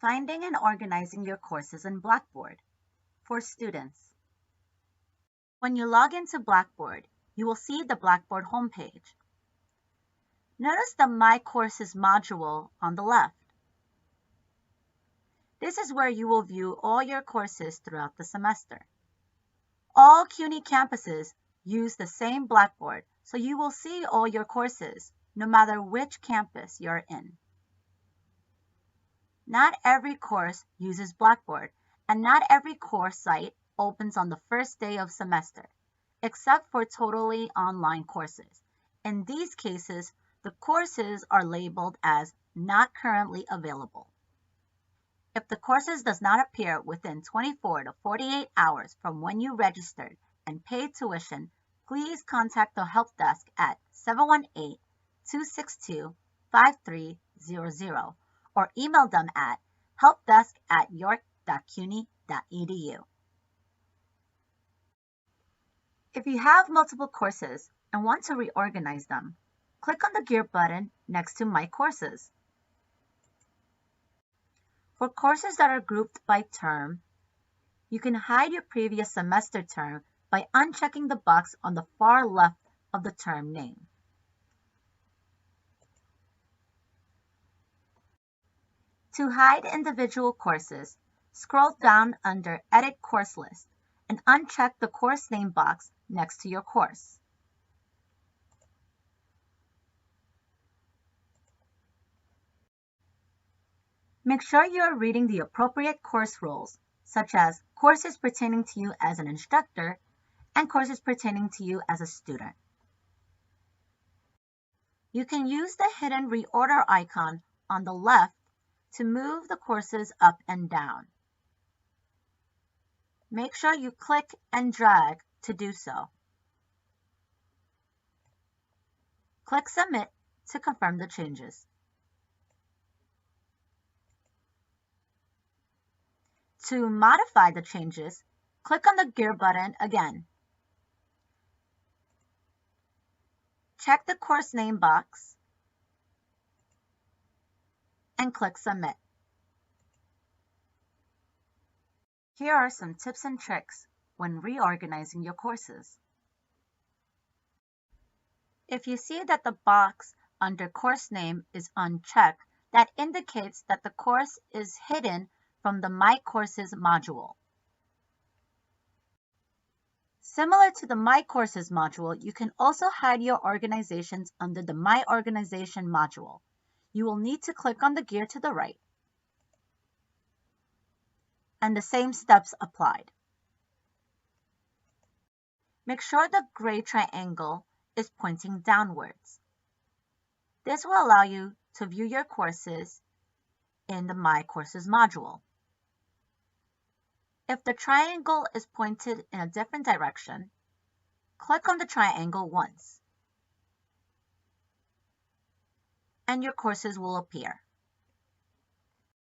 Finding and organizing your courses in Blackboard for students. When you log into Blackboard, you will see the Blackboard homepage. Notice the My Courses module on the left. This is where you will view all your courses throughout the semester. All CUNY campuses use the same Blackboard, so you will see all your courses, no matter which campus you're in. Not every course uses Blackboard, and not every course site opens on the first day of semester, except for totally online courses. In these cases, the courses are labeled as not currently available. If the courses does not appear within 24 to 48 hours from when you registered and paid tuition, please contact the help desk at 718-262-5300 or email them at helpdesk@york.cuny.edu. If you have multiple courses and want to reorganize them, click on the gear button next to My Courses. For courses that are grouped by term, you can hide your previous semester term by unchecking the box on the far left of the term name. To hide individual courses, scroll down under Edit Course List and uncheck the course name box next to your course. Make sure you are reading the appropriate course rules, such as courses pertaining to you as an instructor and courses pertaining to you as a student. You can use the hidden reorder icon on the left to move the courses up and down. Make sure you click and drag to do so. Click Submit to confirm the changes. To modify the changes, click on the gear button again. Check the course name box and click Submit. Here are some tips and tricks when reorganizing your courses. If you see that the box under course name is unchecked, that indicates that the course is hidden from the My Courses module. Similar to the My Courses module, you can also hide your organizations under the My Organization module. You will need to click on the gear to the right, and the same steps applied. Make sure the gray triangle is pointing downwards. This will allow you to view your courses in the My Courses module. If the triangle is pointed in a different direction, click on the triangle once, and your courses will appear.